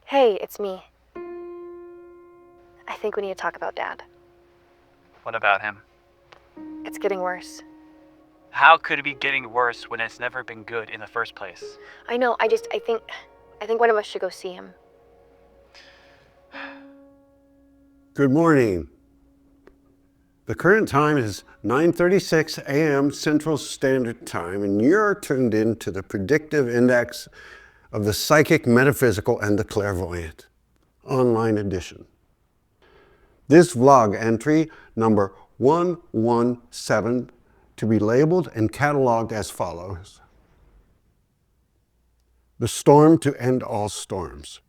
Hey, it's me. I think we need to talk about Dad. What about him? It's getting worse. How could it be getting worse when it's never been good in the first place? I know, I think one of us should go see him. Good morning. The current time is 9:36 a.m. Central Standard Time, and you're tuned in to the predictive index of the psychic, metaphysical, and the clairvoyant online edition. This vlog entry, number 117, to be labeled and cataloged as follows. The storm to end all storms.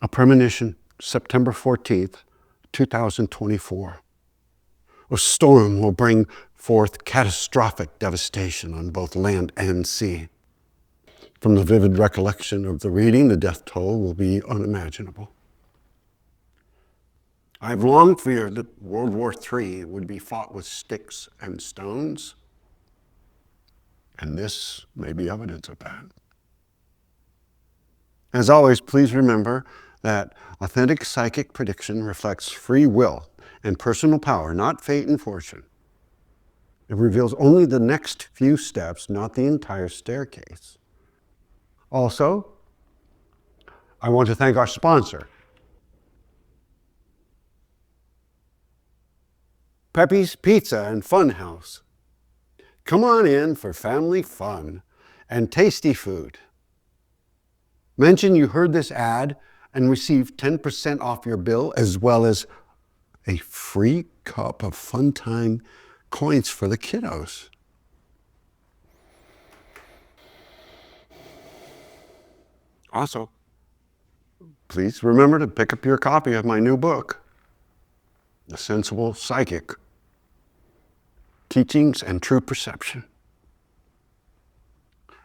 A premonition, September 14th, 2024. A storm will bring forth catastrophic devastation on both land and sea. From the vivid recollection of the reading, the death toll will be unimaginable. I've long feared that World War III would be fought with sticks and stones, and this may be evidence of that. As always, please remember that authentic psychic prediction reflects free will and personal power, not fate and fortune. It reveals only the next few steps, not the entire staircase. Also, I want to thank our sponsor, Pepe's Pizza and Funhouse. Come on in for family fun and tasty food. Mention you heard this ad and receive 10% off your bill, as well as a free cup of fun time coins for the kiddos. Also, please remember to pick up your copy of my new book, The Sensible Psychic: Teachings and True Perception.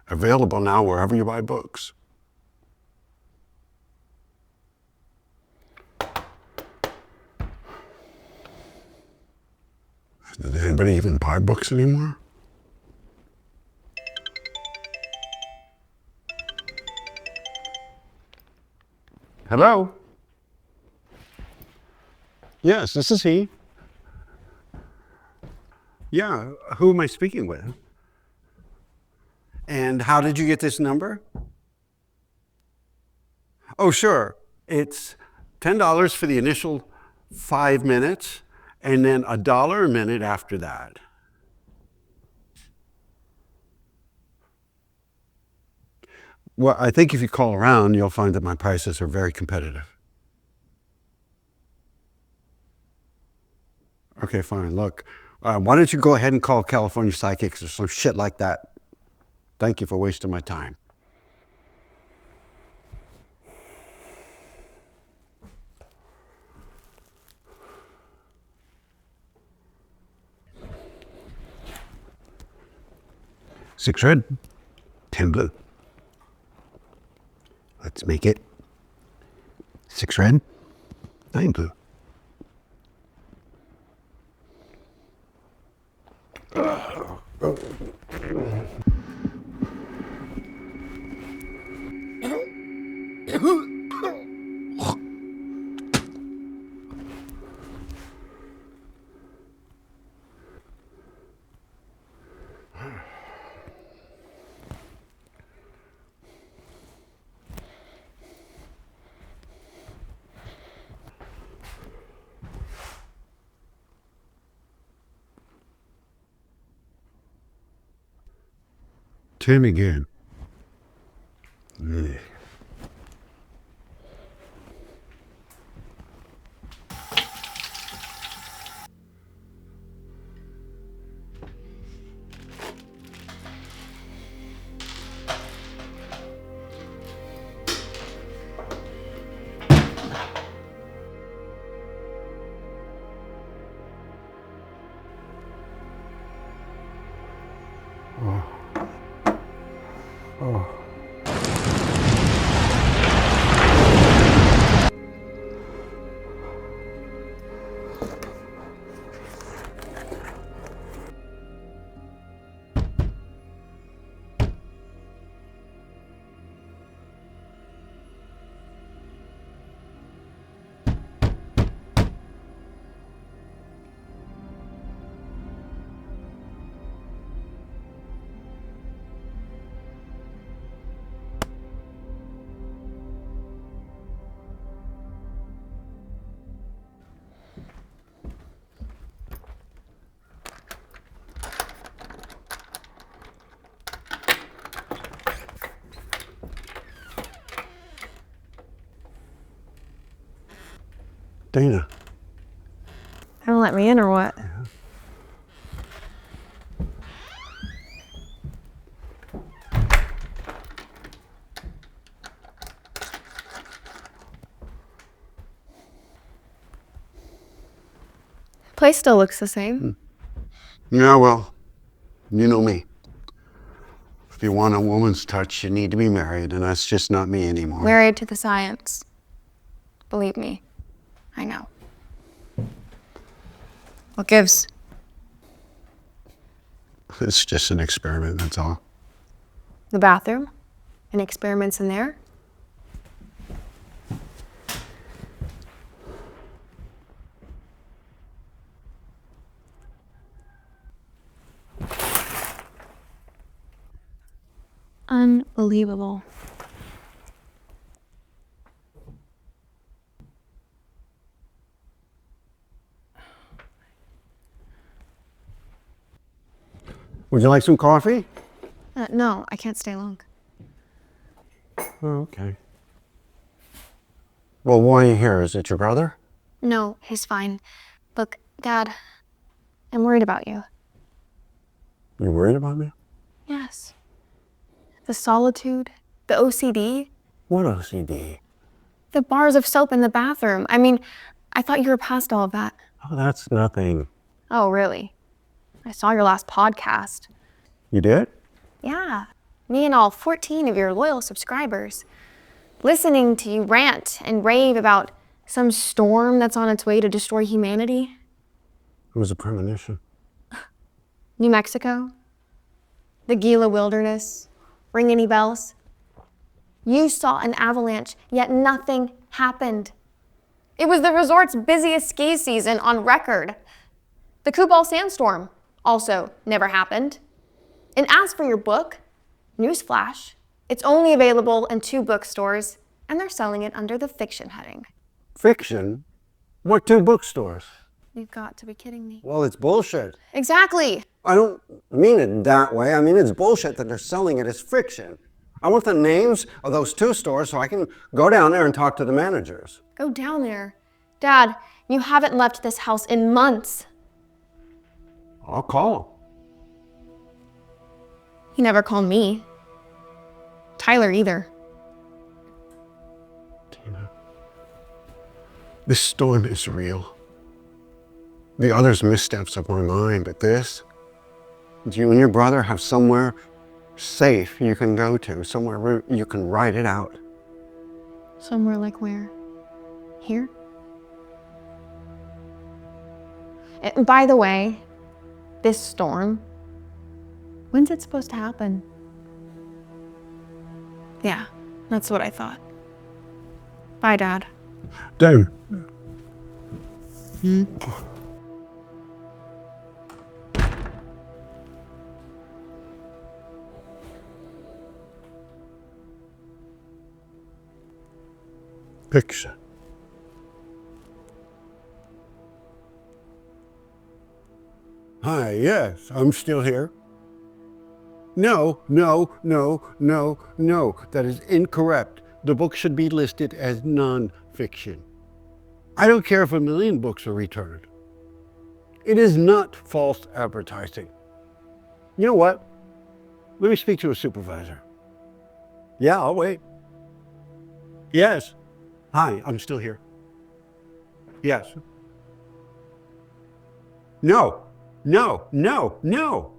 Available now wherever you buy books. Does anybody even buy books anymore? Hello? Yes, this is he. Yeah, who am I speaking with? And how did you get this number? Oh, sure. It's $10 for the initial 5 minutes, and then $1 a minute after that. Well, I think if you call around, you'll find that my prices are very competitive. Okay, fine. Look, why don't you go ahead and call California Psychics or some shit like that? Thank you for wasting my time. $6 red, $10 blue. Let's make it $6 red, $9 blue. Tim again. Ugh. Dana. Don't let me in or what? Place still looks the same. Yeah, well, you know me. If you want a woman's touch, you need to be married, and that's just not me anymore. Married to the science. Believe me, I know. What gives? It's just an experiment, that's all. The bathroom? Any experiments in there? Unbelievable. Would you like some coffee? No, I can't stay long. Oh, okay. Well, why are you here? Is it your brother? No, he's fine. Look, Dad, I'm worried about you. You worried about me? Yes. The solitude, the OCD, What OCD? the bars of soap in the bathroom. I mean, I thought you were past all of that. Oh, that's nothing. Oh, really? I saw your last podcast. You did? Yeah, me and all 14 of your loyal subscribers. Listening to you rant and rave about some storm that's on its way to destroy humanity. It was a premonition. New Mexico? The Gila Wilderness? Ring any bells? You saw an avalanche, yet nothing happened. It was the resort's busiest ski season on record. The Kubal sandstorm also never happened. And as for your book, newsflash, it's only available in 2 bookstores, and they're selling it under the fiction heading. Fiction? What two bookstores? You've got to be kidding me. Well, it's bullshit. Exactly. I don't mean it that way. I mean, it's bullshit that they're selling it as fiction. I want the names of those two stores so I can go down there and talk to the managers. Go down there. Dad, you haven't left this house in months. I'll call He never called me. Tyler either. them. Tina, this storm is real. The others' missteps of my mind, but this, you and your brother have somewhere safe you can go to, somewhere where you can ride it out. Somewhere like where? Here? And by the way, this storm, when's it supposed to happen? Yeah, that's what I thought. Bye, Dad. Dave. Picture. Hi, yes, I'm still here. No, no, no, no, no. That is incorrect. The book should be listed as non-fiction. I don't care if 1,000,000 books are returned. It is not false advertising. You know what? Let me speak to a supervisor. Yeah, I'll wait. Yes. Hi, I'm still here. Yes. No, no, no, no.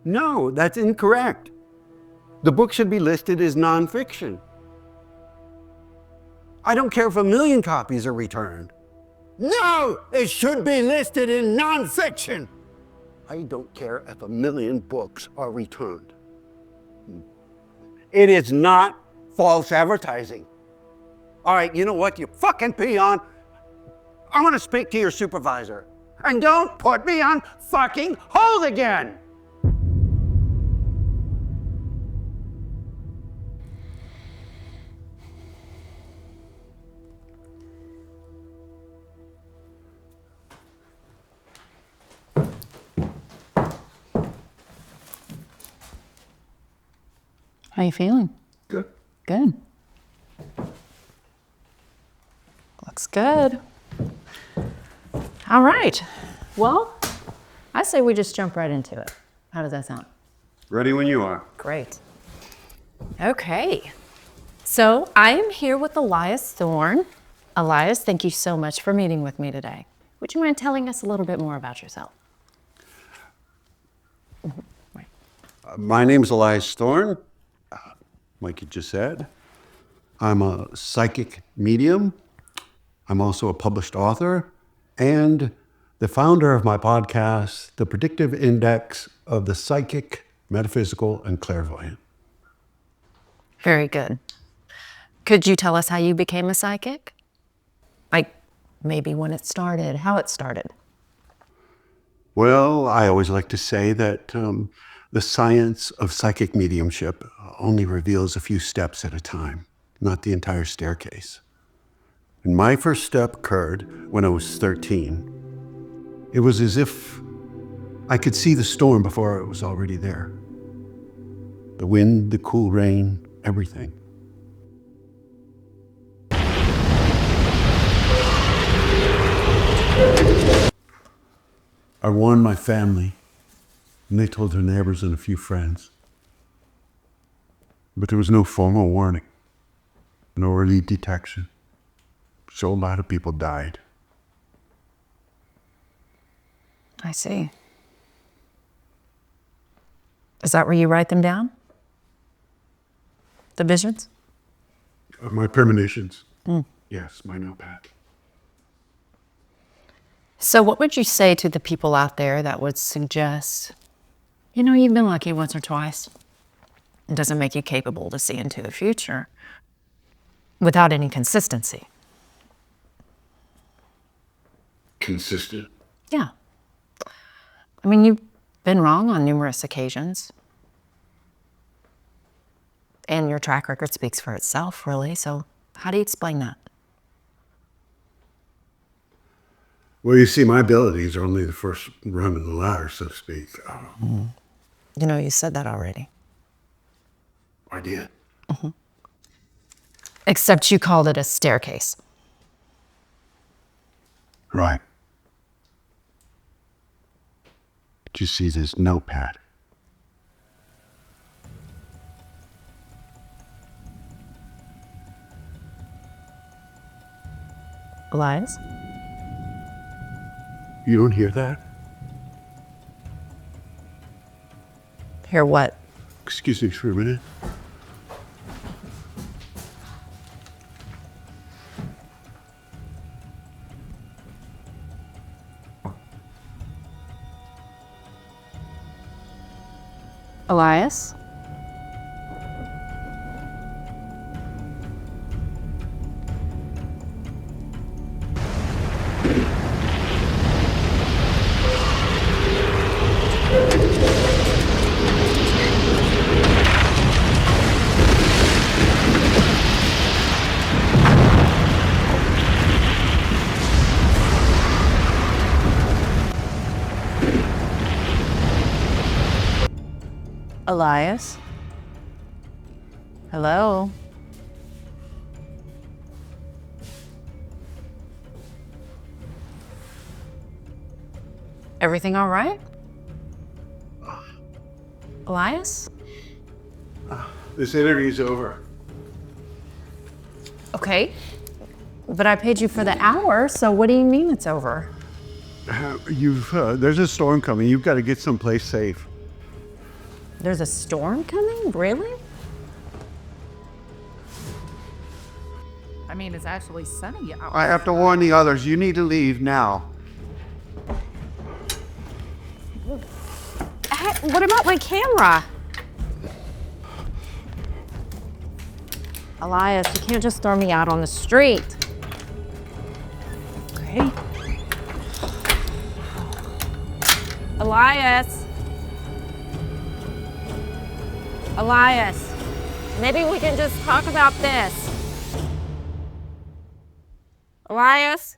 No, that's incorrect. The book should be listed as nonfiction. I don't care if 1,000,000 copies are returned. No, it should be listed in nonfiction. I don't care if 1,000,000 books are returned. It is not false advertising. All right, you know what, you fucking peon? I want to speak to your supervisor. And don't put me on fucking hold again. How you feeling? Good. Good. Looks good. All right. Well, I say we just jump right into it. How does that sound? Ready when you are. Great. Okay. So I am here with Elias Thorne. Elias, thank you so much for meeting with me today. Would you mind telling us a little bit more about yourself? My name's Elias Thorne, like you just said. I'm a psychic medium. I'm also a published author and the founder of my podcast, The Predictive Index of the Psychic, Metaphysical, and Clairvoyant. Very good. Could you tell us how you became a psychic? Like maybe when it started, how it started? Well, I always like to say that the science of psychic mediumship only reveals a few steps at a time, not the entire staircase. And my first step occurred when I was 13. It was as if I could see the storm before it was already there. The wind, the cool rain, everything. I warned my family, and they told their neighbors and a few friends. But there was no formal warning, no early detection. So a lot of people died. I see. Is that where you write them down? The visions? My premonitions. Yes, my notepad. So what would you say to the people out there that would suggest, you know, you've been lucky once or twice. It doesn't make you capable to see into the future without any consistency. Consistent. Yeah. I mean, you've been wrong on numerous occasions. And your track record speaks for itself, really, so How do you explain that? Well, you see, my abilities are only the first rung of the ladder, so to speak. You know, you said that already. I did. Except you called it a staircase. Right. But you see this notepad. Elias? You don't hear that? Hear what? Excuse me for a minute. Elias? Elias? Hello? Everything all right? Elias? This interview's over. Okay. But I paid you for the hour, so what do you mean it's over? There's a storm coming. You've got to get someplace safe. There's a storm coming? Really? I mean, it's actually sunny out. I have to warn the others. You need to leave now. Hey, what about my camera? Elias, you can't just throw me out on the street. Okay. Elias. Elias, maybe we can just talk about this. Elias?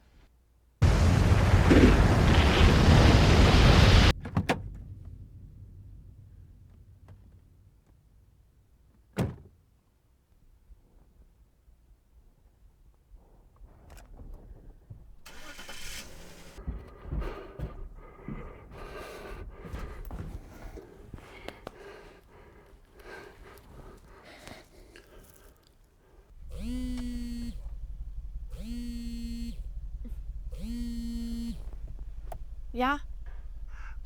Yeah?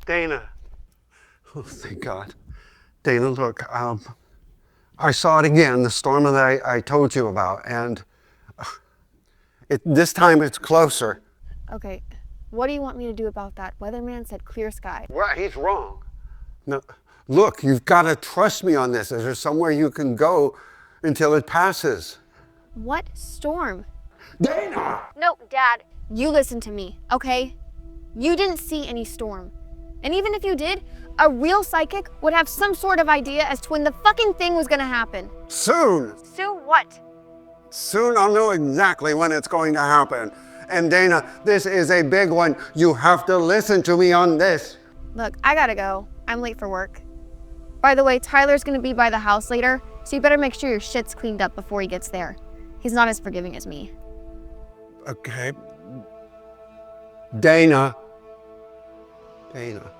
Dana. Oh, thank God. Dana, look, I saw it again, the storm that I told you about, and this time it's closer. Okay, what do you want me to do about that? Weatherman said clear sky. Right, he's wrong. No, look, you've got to trust me on this. Is there somewhere you can go until it passes? What storm? Dana! No, Dad, you listen to me, okay? You didn't see any storm. And even if you did, a real psychic would have some sort of idea as to when the fucking thing was gonna happen. Soon! Soon what? Soon I'll know exactly when it's going to happen. And Dana, this is a big one. You have to listen to me on this. Look, I gotta go. I'm late for work. By the way, Tyler's gonna be by the house later, so you better make sure your shit's cleaned up before he gets there. He's not as forgiving as me. Okay. Dana. Dana.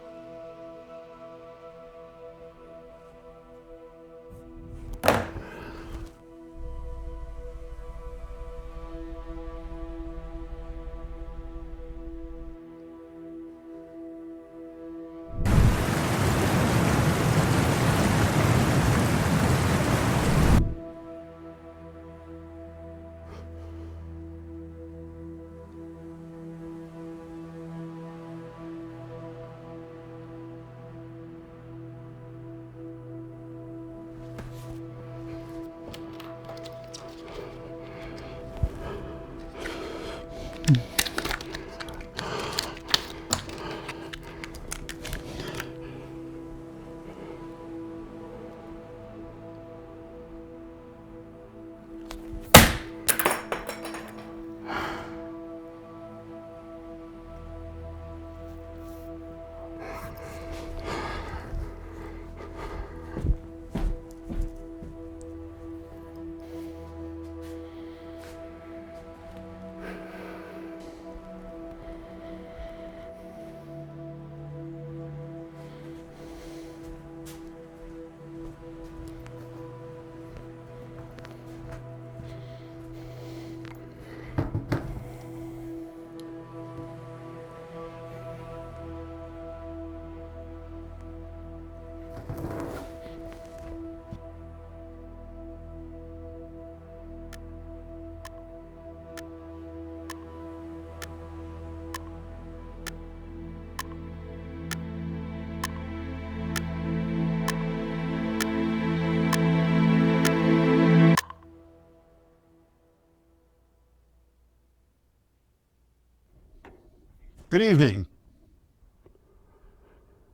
Good evening.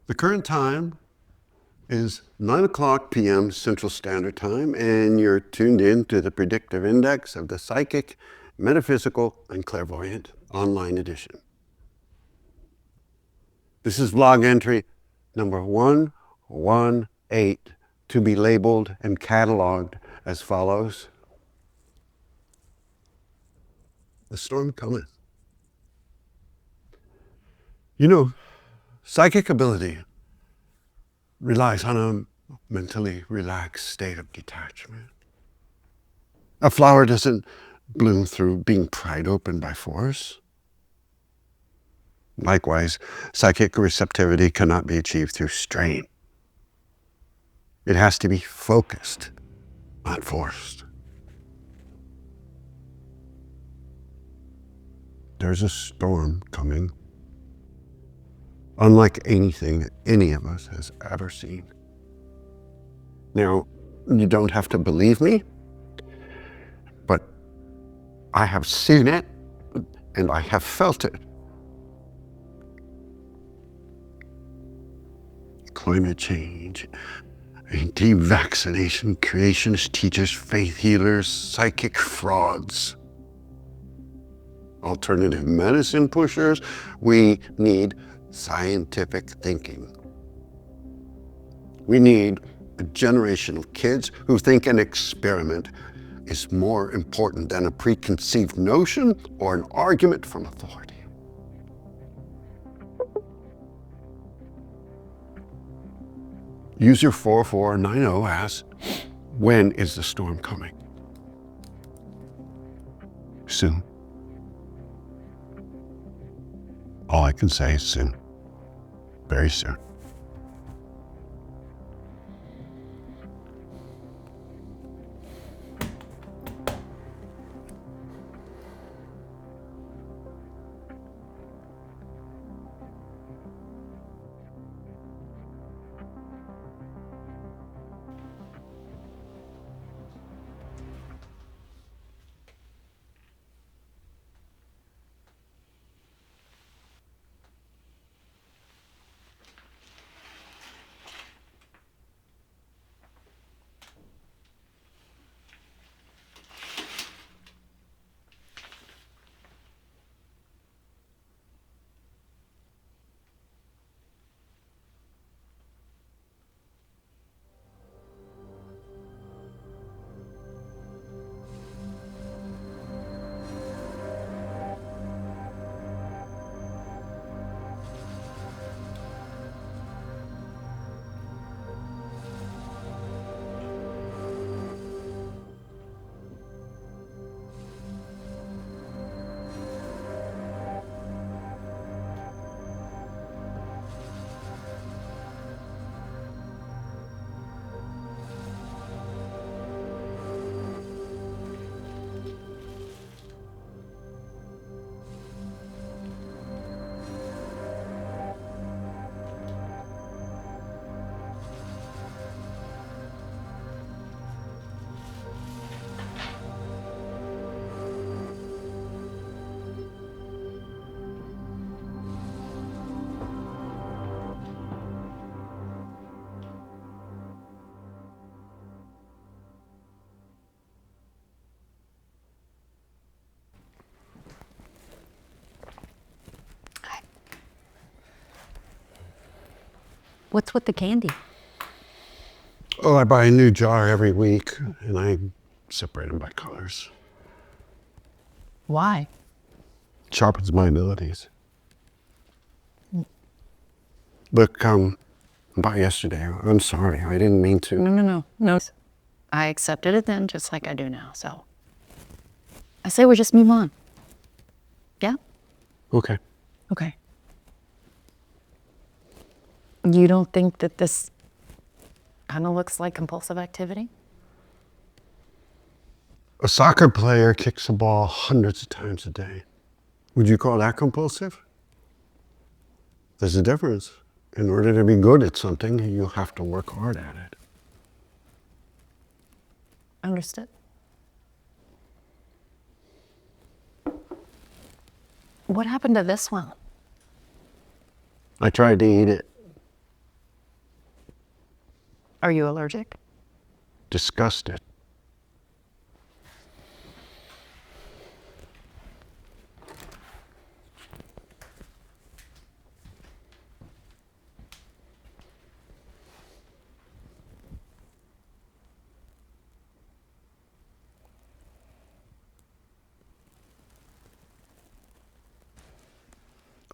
The current time is 9 p.m. Central Standard Time, and you're tuned in to the predictive index of the Psychic, Metaphysical, and Clairvoyant online edition. This is vlog entry number 118, to be labeled and cataloged as follows. The storm cometh. You know, psychic ability relies on a mentally relaxed state of detachment. A flower doesn't bloom through being pried open by force. Likewise, psychic receptivity cannot be achieved through strain. It has to be focused, not forced. There's a storm coming, unlike anything any of us has ever seen. Now, you don't have to believe me, but I have seen it and I have felt it. Climate change, anti-vaccination, creationist teachers, faith healers, psychic frauds, alternative medicine pushers. We need scientific thinking. We need a generation of kids who think an experiment is more important than a preconceived notion or an argument from authority. User 4490 asks, when is the storm coming? Soon. All I can say is soon. Very soon. What's with the candy? Oh, I buy a new jar every week and I separate them by colors. Why? Sharpens my abilities. Look, about yesterday, I'm sorry, I didn't mean to. No. I accepted it then, just like I do now, so. I say we just move on. Yeah? Okay. Okay. You don't think that this kind of looks like compulsive activity? A soccer player kicks a ball hundreds of times a day. Would you call that compulsive? There's a difference. In order to be good at something, you have to work hard at it. Understood. What happened to this one? I tried to eat it. Are you allergic? Disgusted.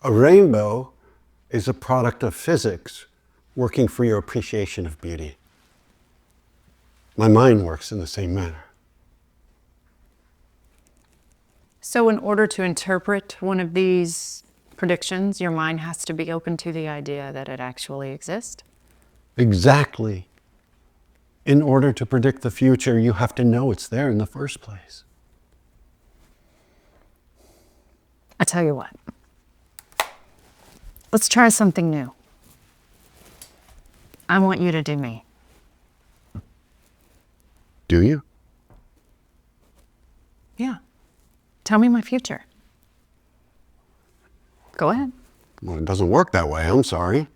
A rainbow is a product of physics working for your appreciation of beauty. My mind works in the same manner. So in order to interpret one of these predictions, your mind has to be open to the idea that it actually exists? Exactly. In order to predict the future, you have to know it's there in the first place. I tell you what. Let's try something new. I want you to do me. Do you? Yeah. Tell me my future. Go ahead. Well, it doesn't work that way, I'm sorry.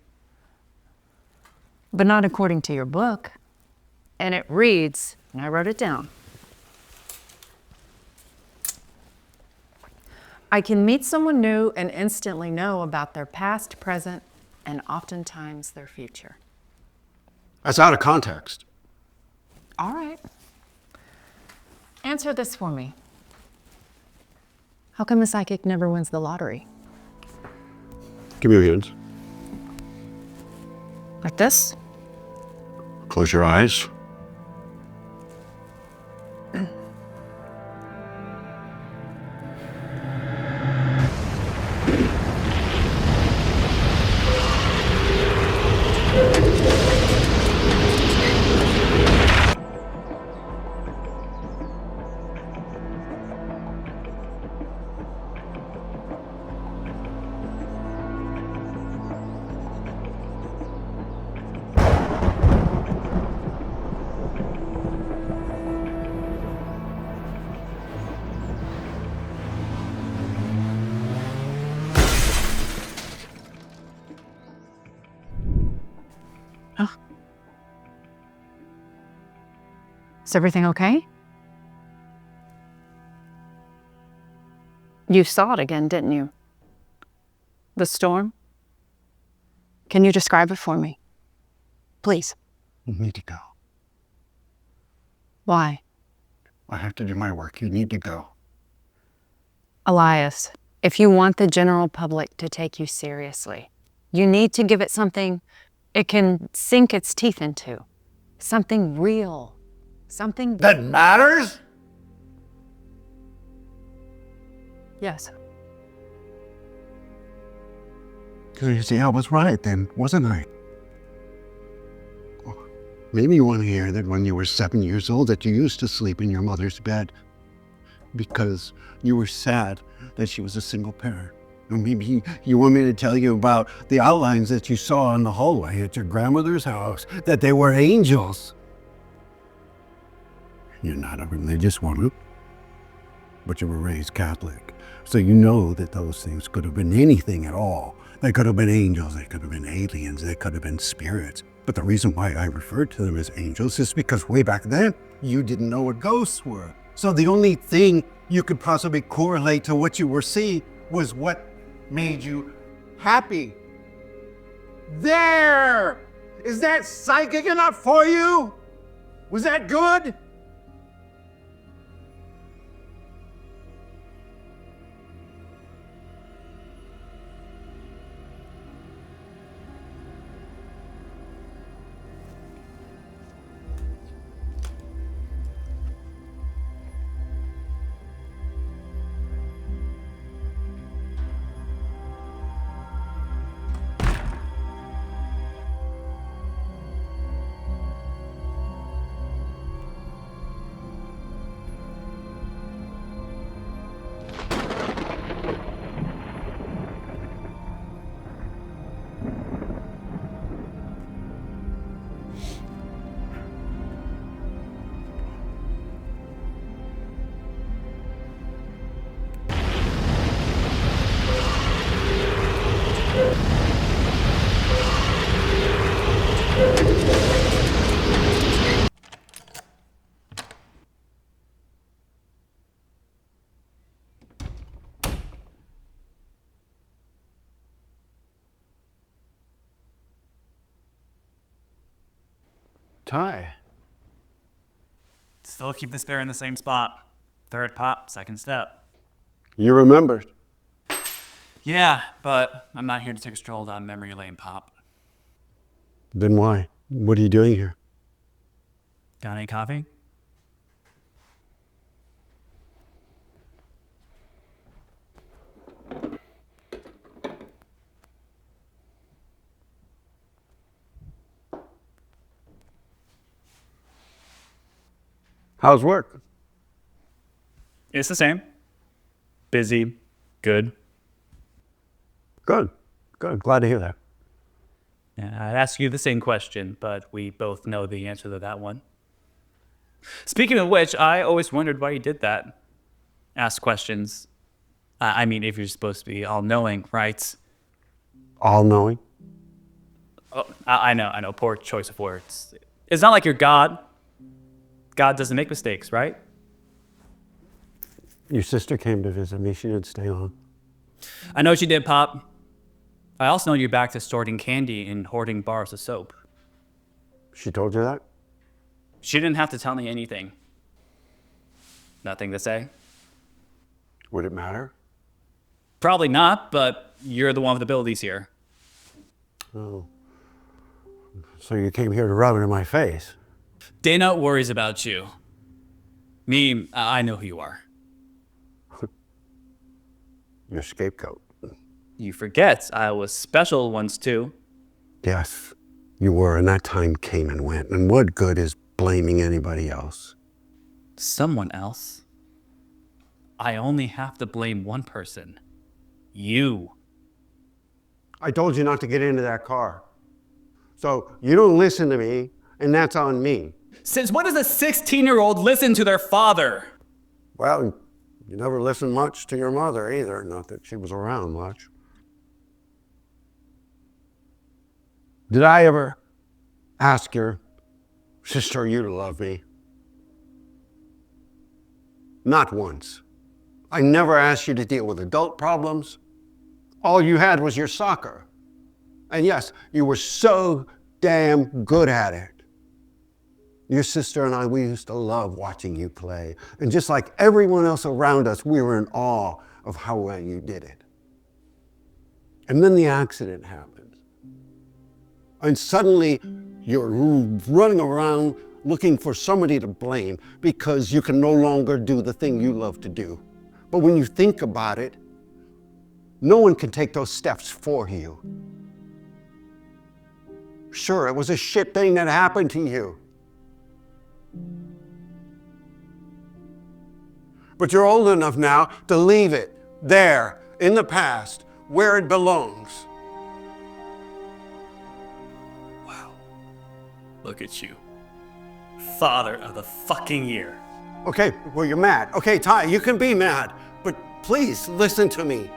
But not according to your book. And it reads, and I wrote it down. I can meet someone new and instantly know about their past, present, and oftentimes their future. That's out of context. All right. Answer this for me. How come a psychic never wins the lottery? Give me your hands. Like this? Close your eyes. Is everything okay? You saw it again, didn't you? The storm? Can you describe it for me? Please. You need to go. Why? I have to do my work. You need to go. Elias, if you want the general public to take you seriously, you need to give it something it can sink its teeth into. Something real. Something That matters? Yes. Because you see, I was right then, wasn't I? Maybe you want to hear that when you were 7 years old that you used to sleep in your mother's bed because you were sad that she was a single parent. Or maybe you want me to tell you about the outlines that you saw in the hallway at your grandmother's house, that they were angels. You're not a religious woman, but you were raised Catholic. So you know that those things could have been anything at all. They could have been angels, they could have been aliens, they could have been spirits. But the reason why I referred to them as angels is because way back then, you didn't know what ghosts were. So the only thing you could possibly correlate to what you were seeing was what made you happy. There! Is that psychic enough for you? Was that good? Ty. Still keep the spare in the same spot. Third pop, second step. You remembered. Yeah, but I'm not here to take a stroll down memory lane, Pop. Then why? What are you doing here? Got any coffee? How's work? It's the same. Busy, good. Good. Glad to hear that. Yeah, I'd ask you the same question, but we both know the answer to that one. Speaking of which, I always wondered why you did that. Ask questions. I mean, if you're supposed to be all-knowing, right? All-knowing? Oh, I know. Poor choice of words. It's not like you're God. God doesn't make mistakes, right? Your sister came to visit me. She didn't stay long. I know what you did, Pop. I also know you're back to sorting candy and hoarding bars of soap. She told you that? She didn't have to tell me anything. Nothing to say? Would it matter? Probably not, but you're the one with the abilities here. Oh. So you came here to rub it in my face? Dana worries about you. Me, I know who you are. Your scapegoat. You forget, I was special once too. Yes, you were, and that time came and went. And what good is blaming anybody else? Someone else? I only have to blame one person. You. I told you not to get into that car. So you don't listen to me, and that's on me. Since when does a 16-year-old listen to their father? Well, you never listened much to your mother either, not that she was around much. Did I ever ask your sister you to love me? Not once. I never asked you to deal with adult problems. All you had was your soccer. And yes, you were so damn good at it. Your sister and I, we used to love watching you play. And just like everyone else around us, we were in awe of how well you did it. And then the accident happened. And suddenly you're running around looking for somebody to blame because you can no longer do the thing you love to do. But when you think about it, no one can take those steps for you. Sure, it was a shit thing that happened to you. But you're old enough now to leave it there in the past where it belongs. Wow. Look at you. Father of the fucking year. Okay, well, you're mad. Okay, Ty, you can be mad, but please listen to me.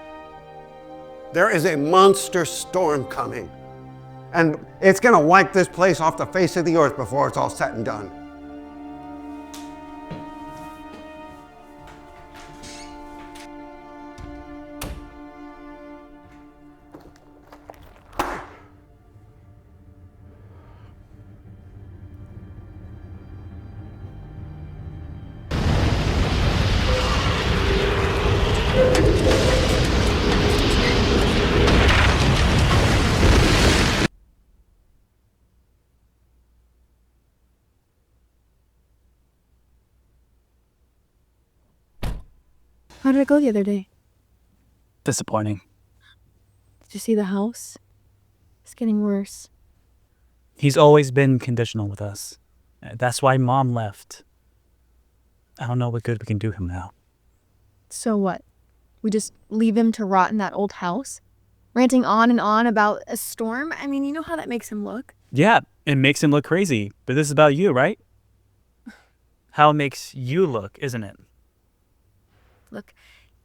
There is a monster storm coming, and it's gonna wipe this place off the face of the earth before it's all said and done. How did it go the other day? Disappointing. Did you see the house? It's getting worse. He's always been conditional with us. That's why Mom left. I don't know what good we can do him now. So what? We just leave him to rot in that old house? Ranting on and on about a storm? I mean, you know how that makes him look. Yeah, it makes him look crazy. But this is about you, right? How it makes you look, isn't it? Look,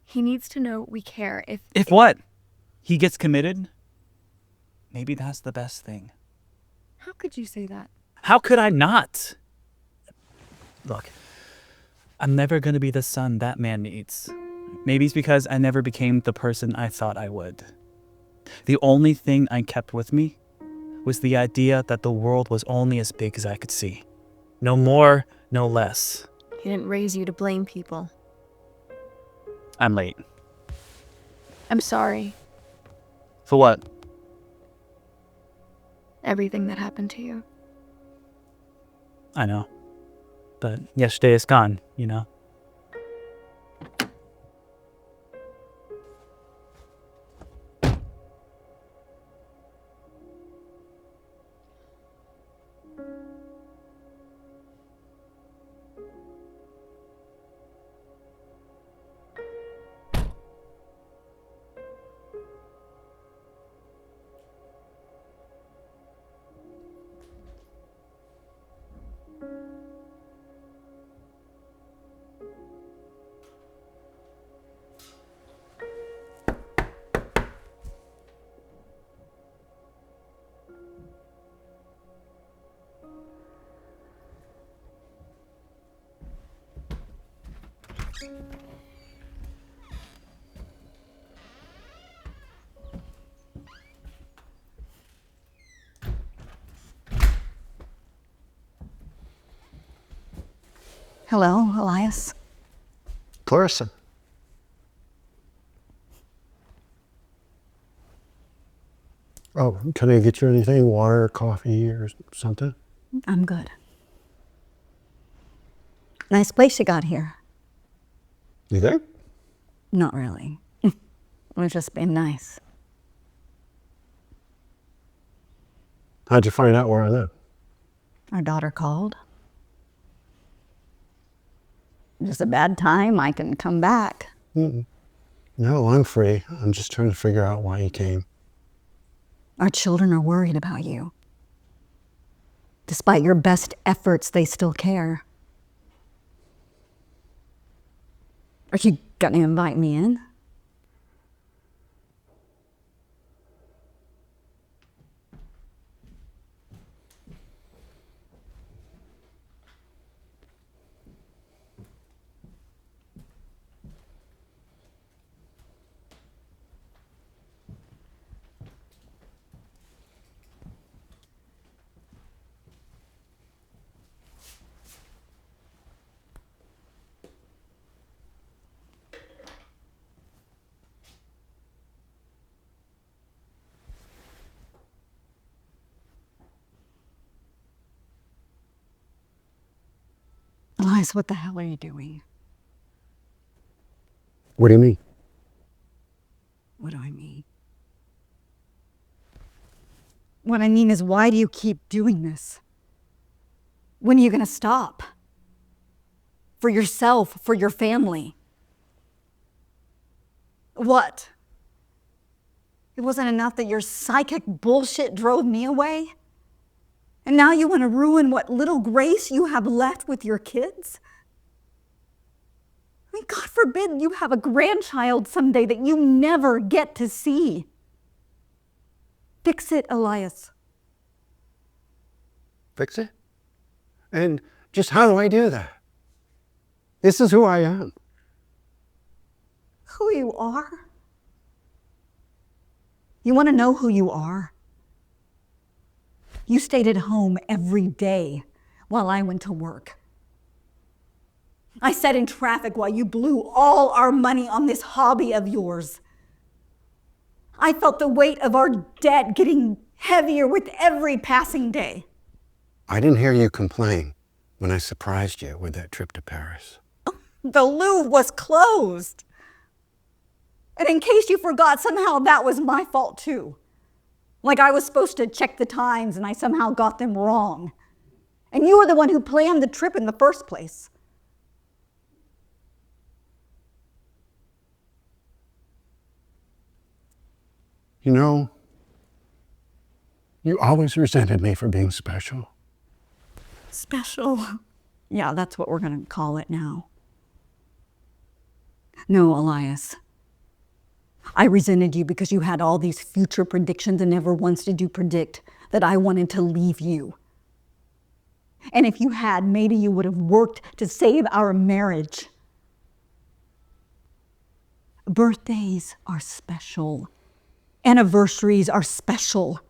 he needs to know we care. If what? He gets committed? Maybe that's the best thing. How could you say that? How could I not? Look, I'm never going to be the son that man needs. Maybe it's because I never became the person I thought I would. The only thing I kept with me was the idea that the world was only as big as I could see. No more, no less. He didn't raise you to blame people. I'm late. I'm sorry. For what? Everything that happened to you. I know. But yesterday is gone, you know? Hello, Elias. Clarissa. Oh, can I get you anything? Water, coffee, or something? I'm good. Nice place you got here. You think? Not really. We're just being nice. How'd you find out where I live? Our daughter called. Just a bad time, I can come back. No, I'm free. I'm just trying to figure out why you came. Our children are worried about you. Despite your best efforts, they still care. Are you gonna invite me in? Elias, what the hell are you doing? What do you mean? What do I mean? What I mean is, why do you keep doing this? When are you gonna stop? For yourself, for your family. What? It wasn't enough that your psychic bullshit drove me away? And now you want to ruin what little grace you have left with your kids? I mean, God forbid you have a grandchild someday that you never get to see. Fix it, Elias. Fix it? And just how do I do that? This is who I am. Who you are? You want to know who you are? You stayed at home every day while I went to work. I sat in traffic while you blew all our money on this hobby of yours. I felt the weight of our debt getting heavier with every passing day. I didn't hear you complain when I surprised you with that trip to Paris. The Louvre was closed. And in case you forgot, somehow that was my fault too. Like I was supposed to check the times and I somehow got them wrong. And you were the one who planned the trip in the first place. You know, you always resented me for being special. Special? Yeah, that's what we're going to call it now. No, Elias. I resented you because you had all these future predictions and never once did you predict that I wanted to leave you. And if you had, maybe you would have worked to save our marriage. Birthdays are special. Anniversaries are special.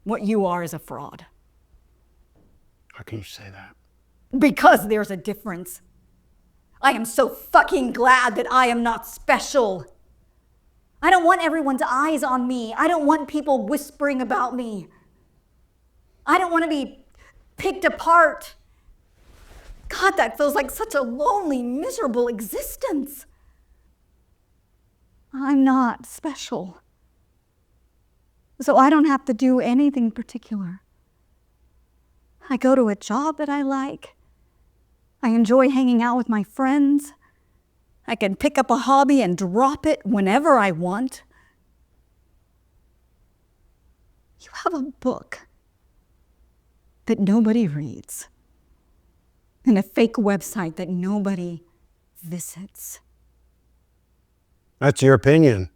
What you are is a fraud. How can you say that? Because there's a difference. I am so fucking glad that I am not special. I don't want everyone's eyes on me. I don't want people whispering about me. I don't want to be picked apart. God, that feels like such a lonely, miserable existence. I'm not special. So I don't have to do anything particular. I go to a job that I like. I enjoy hanging out with my friends. I can pick up a hobby and drop it whenever I want. You have a book that nobody reads and a fake website that nobody visits. That's your opinion.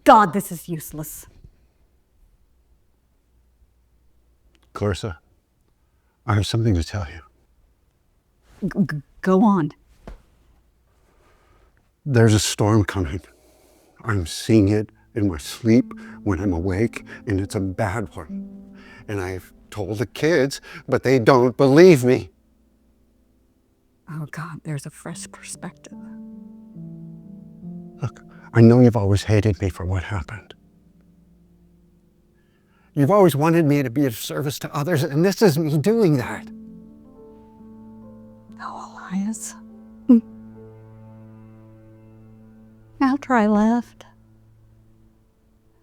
God, this is useless. Clarissa, I have something to tell you. Go on. There's a storm coming. I'm seeing it in my sleep when I'm awake, and it's a bad one. And I've told the kids, but they don't believe me. Oh God, there's a fresh perspective. Look, I know you've always hated me for what happened. You've always wanted me to be of service to others, and this is me doing that. Oh, Elias. After I left,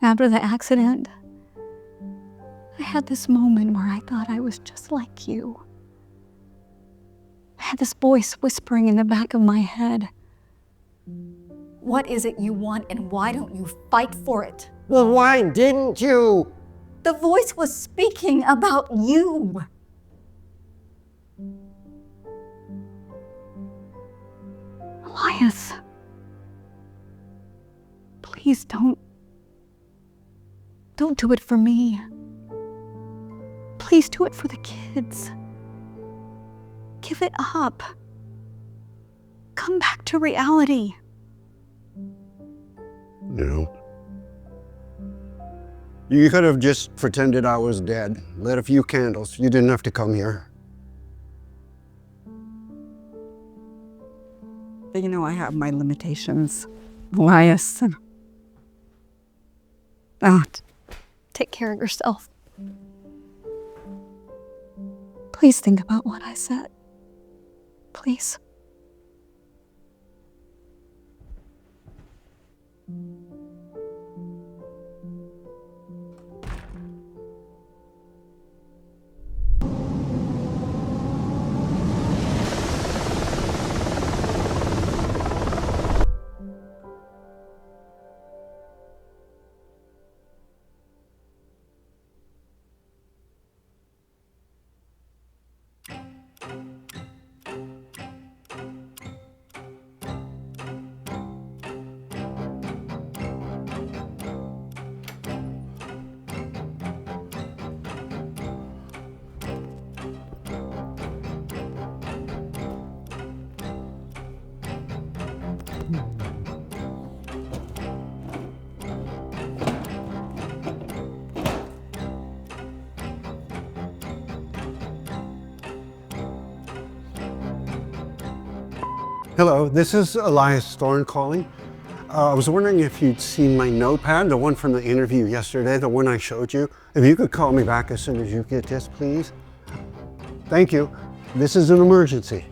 after the accident, I had this moment where I thought I was just like you. I had this voice whispering in the back of my head. What is it you want, and why don't you fight for it? Well, why didn't you? The voice was speaking about you. Elias, please don't do it for me. Please do it for the kids. Give it up. Come back to reality. No. You could have just pretended I was dead, lit a few candles. You didn't have to come here. You know, I have my limitations, Elias. Oh, take care of yourself. Please think about what I said. Please. Hello, this is Elias Thorne calling. I was wondering if you'd seen my notepad, the one from the interview yesterday, the one I showed you. If you could call me back as soon as you get this, please. Thank you. This is an emergency.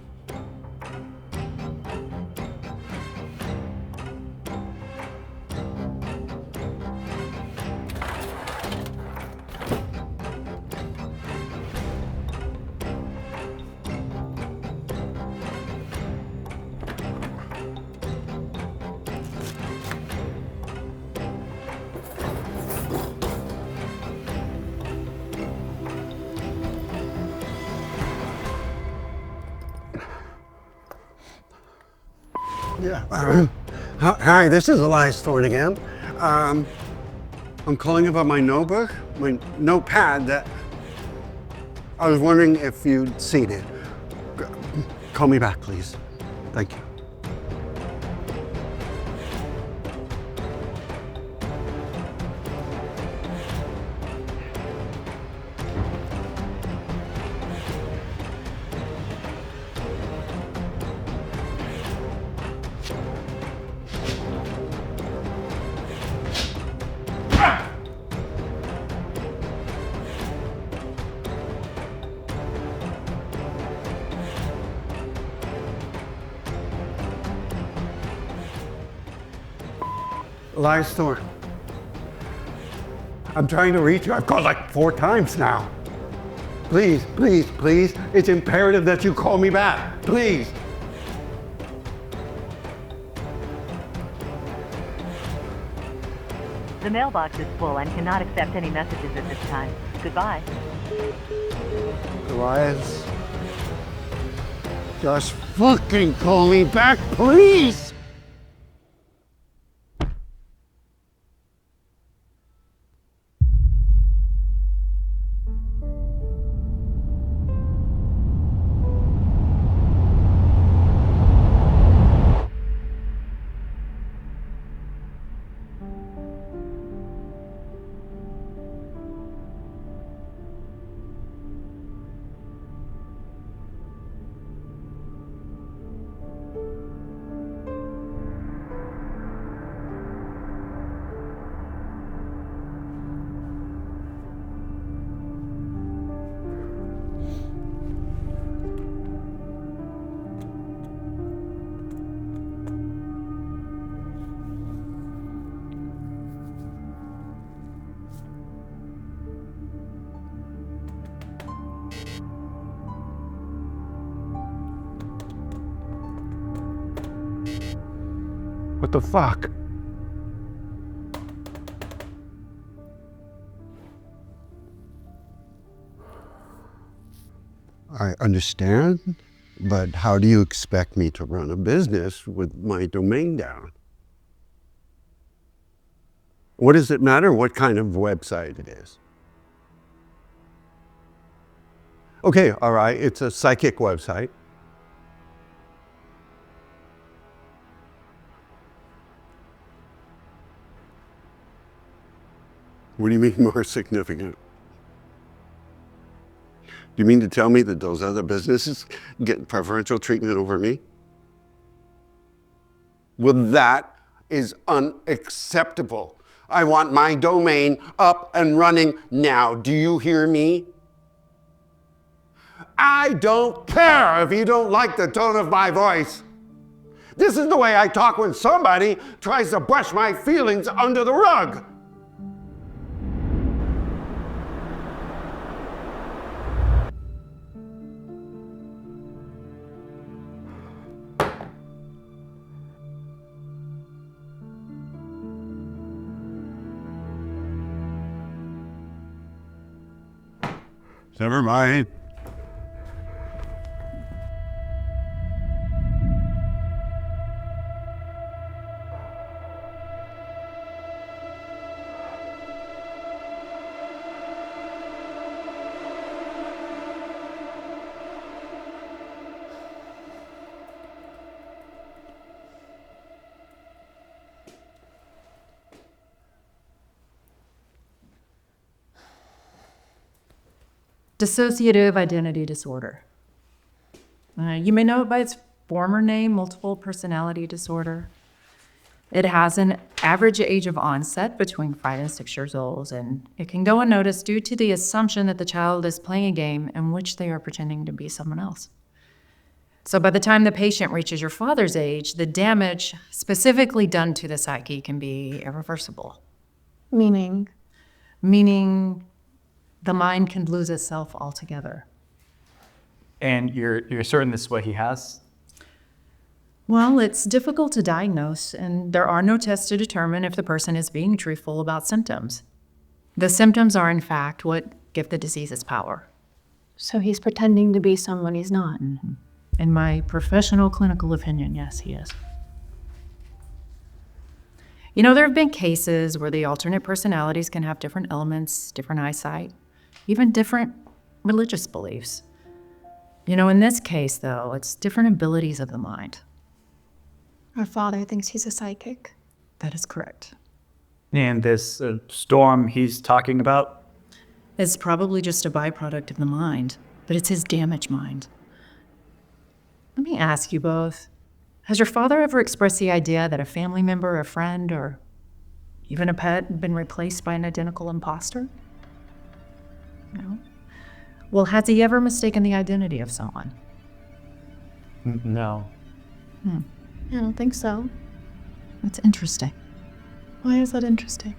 Yeah. Hi, this is Elias Thorne again. I'm calling about my notebook, my notepad that I was wondering if you'd seen it. Call me back, please. Thank you. Elias Thorne. I'm trying to reach you. I've called like 4 times now. Please, please, please. It's imperative that you call me back. Please. The mailbox is full and cannot accept any messages at this time. Goodbye. Elias. Just fucking call me back, please. What the fuck? I understand, but how do you expect me to run a business with my domain down? What does it matter what kind of website it is? Okay, all right, it's a psychic website. What do you mean more significant? Do you mean to tell me that those other businesses get preferential treatment over me? Well, that is unacceptable. I want my domain up and running now. Do you hear me? I don't care if you don't like the tone of my voice. This is the way I talk when somebody tries to brush my feelings under the rug. Never mind. Dissociative identity disorder. You may know it by its former name, multiple personality disorder. It has an average age of onset between 5 and 6 years old, and it can go unnoticed due to the assumption that the child is playing a game in which they are pretending to be someone else. So by the time the patient reaches your father's age, the damage specifically done to the psyche can be irreversible. Meaning? Meaning the mind can lose itself altogether. And you're certain this is what he has? Well, it's difficult to diagnose, and there are no tests to determine if the person is being truthful about symptoms. The symptoms are, in fact, what give the disease its power. So he's pretending to be someone he's not. Mm-hmm. In my professional clinical opinion, yes, he is. You know, there have been cases where the alternate personalities can have different elements, different eyesight, even different religious beliefs. You know, in this case, though, it's different abilities of the mind. Our father thinks he's a psychic. That is correct. And this storm he's talking about? It's probably just a byproduct of the mind, but it's his damaged mind. Let me ask you both, has your father ever expressed the idea that a family member, a friend, or even a pet had been replaced by an identical imposter? No? Well, has he ever mistaken the identity of someone? No. I don't think so. That's interesting. Why is that interesting?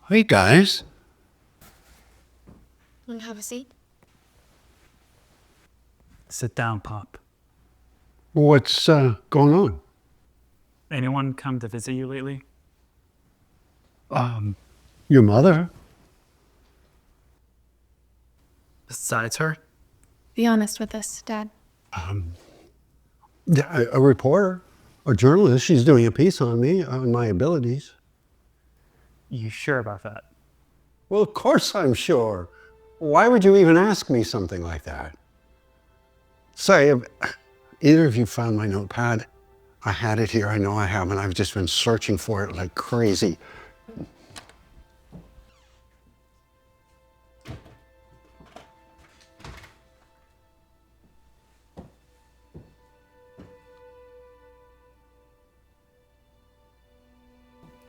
Hey, guys. Want to have a seat? Sit down, Pop. What's going on? Anyone come to visit you lately? Your mother? Besides her? Be honest with us, Dad. Yeah, a reporter, a journalist. She's doing a piece on me, on my abilities. You sure about that? Well, of course I'm sure. Why would you even ask me something like that? Say, have either of you found my notepad? I had it here. I know I have, and I've just been searching for it like crazy.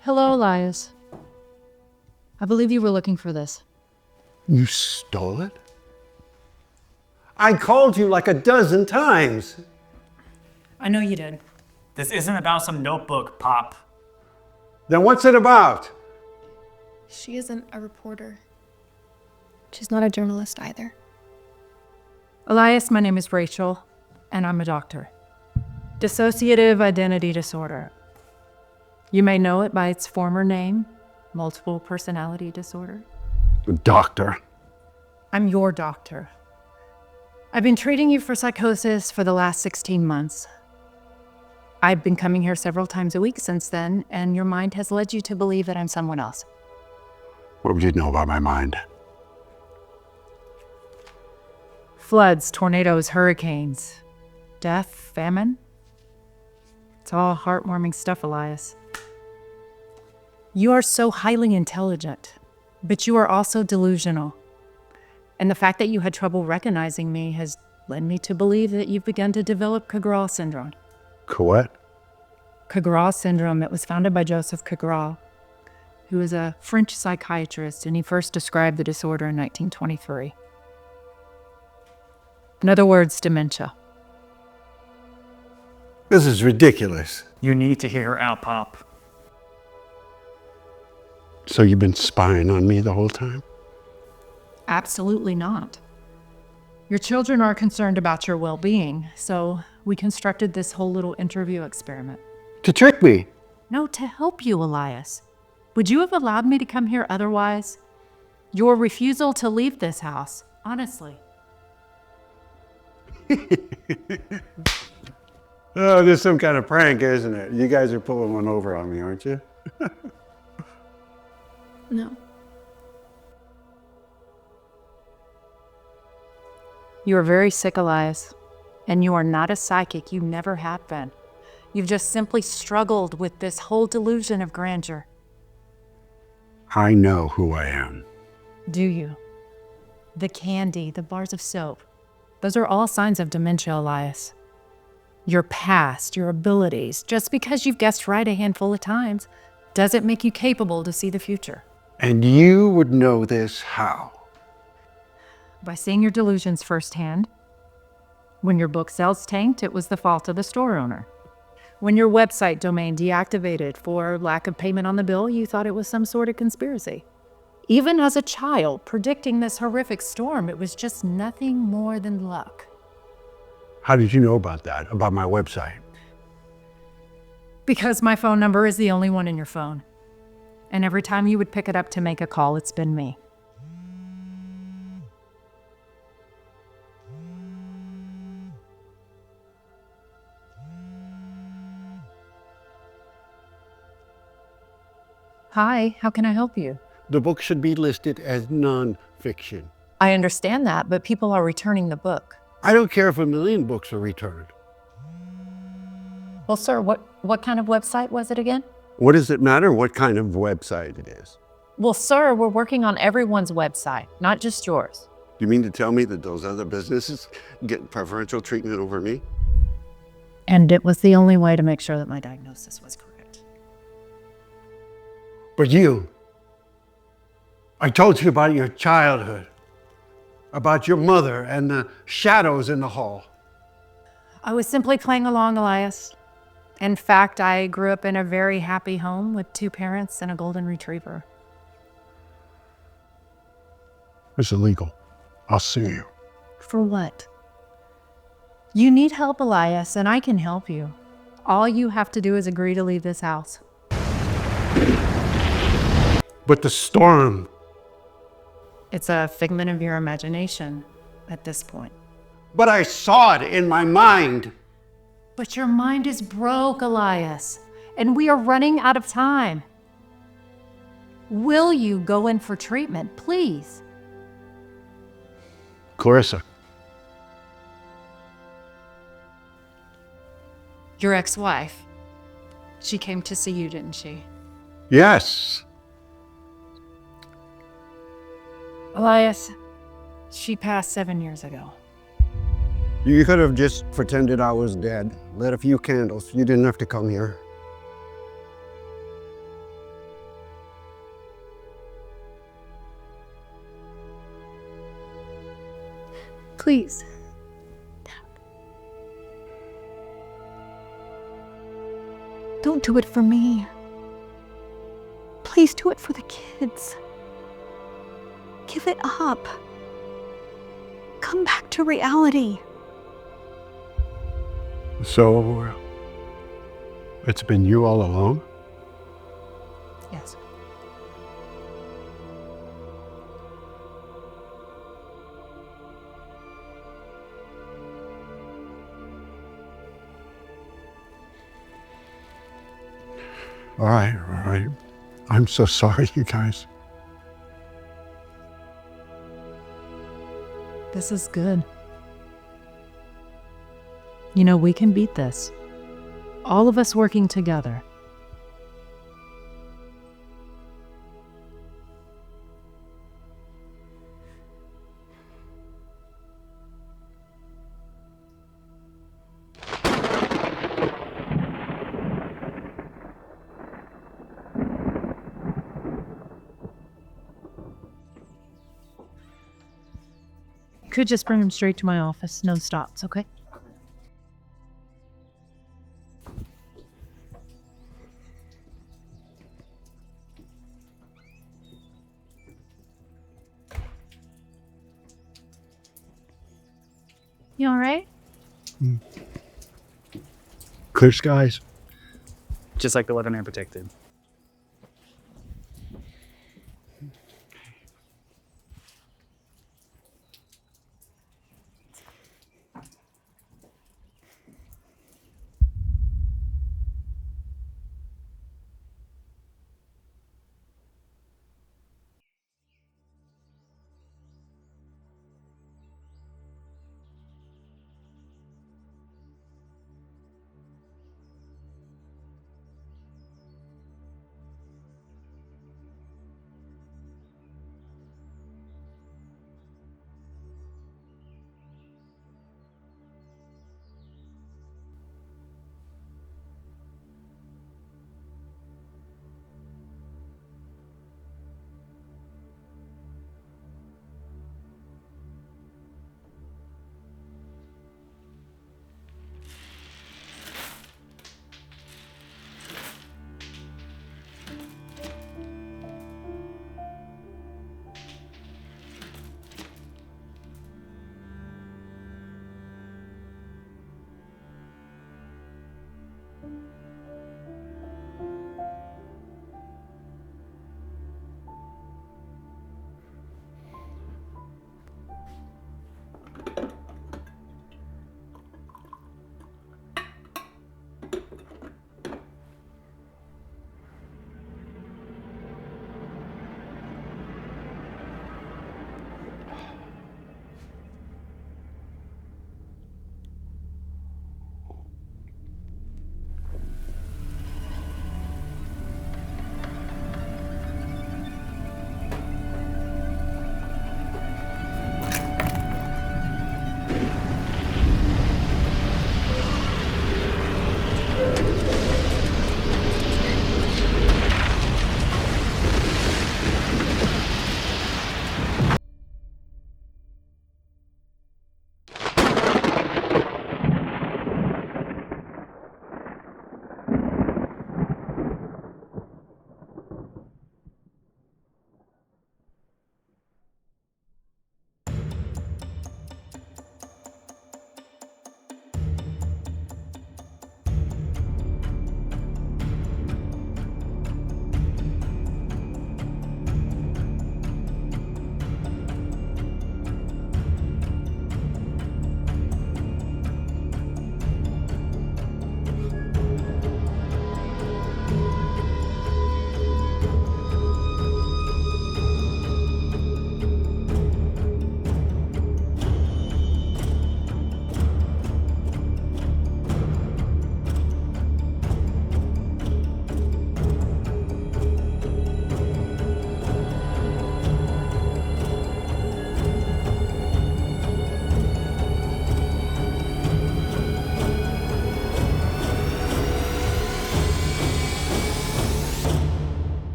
Hello, Elias. I believe you were looking for this. You stole it? I called you like a dozen times. I know you did. This isn't about some notebook, Pop. Then what's it about? She isn't a reporter. She's not a journalist either. Elias, my name is Rachel, and I'm a doctor. Dissociative identity disorder. You may know it by its former name, multiple personality disorder. Doctor. I'm your doctor. I've been treating you for psychosis for the last 16 months. I've been coming here several times a week since then, and your mind has led you to believe that I'm someone else. What would you know about my mind? Floods, tornadoes, hurricanes, death, famine. It's all heartwarming stuff, Elias. You are so highly intelligent, but you are also delusional. And the fact that you had trouble recognizing me has led me to believe that you've begun to develop Krapff syndrome. What? Krapff syndrome, it was founded by Joseph Krapff, who was a French psychiatrist, and he first described the disorder in 1923. In other words, dementia. This is ridiculous. You need to hear her out, Pop. So you've been spying on me the whole time? Absolutely not. Your children are concerned about your well-being, so we constructed this whole little interview experiment. To trick me? No, to help you, Elias. Would you have allowed me to come here otherwise? Your refusal to leave this house, honestly. Oh, this is some kind of prank, isn't it? You guys are pulling one over on me, aren't you? No. You are very sick, Elias, and you are not a psychic. You never have been. You've just simply struggled with this whole delusion of grandeur. I know who I am. Do you? The candy, the bars of soap, those are all signs of dementia, Elias. Your past, your abilities, just because you've guessed right a handful of times, doesn't make you capable to see the future. And you would know this how? By seeing your delusions firsthand. When your book sales tanked, it was the fault of the store owner. When your website domain deactivated for lack of payment on the bill, you thought it was some sort of conspiracy. Even as a child, predicting this horrific storm, it was just nothing more than luck. How did you know about that, about my website? Because my phone number is the only one in your phone. And every time you would pick it up to make a call, it's been me. Hi, how can I help you? The book should be listed as non-fiction. I understand that, but people are returning the book. I don't care if 1,000,000 books are returned. Well, sir, what kind of website was it again? What does it matter what kind of website it is? Well, sir, we're working on everyone's website, not just yours. Do you mean to tell me that those other businesses get preferential treatment over me? And it was the only way to make sure that my diagnosis was correct. But you, I told you about your childhood, about your mother and the shadows in the hall. I was simply playing along, Elias. In fact, I grew up in a very happy home with 2 parents and a golden retriever. It's illegal. I'll sue you. For what? You need help, Elias, and I can help you. All you have to do is agree to leave this house. But the storm. It's a figment of your imagination at this point. But I saw it in my mind. But your mind is broke, Elias, and we are running out of time. Will you go in for treatment, please? Clarissa, Your ex-wife. She came to see you, didn't she? yes. Elias, she passed 7 years ago. You could have just pretended I was dead, lit a few candles. You didn't have to come here. Please. Don't do it for me. Please do it for the kids. Give it up. Come back to reality. So, it's been you all along? Yes. All right, all right. I'm so sorry, you guys. This is good. You know, we can beat this. All of us working together. Could just bring him straight to my office, no stops, okay? You all right? Clear skies. Just like the weatherman predicted.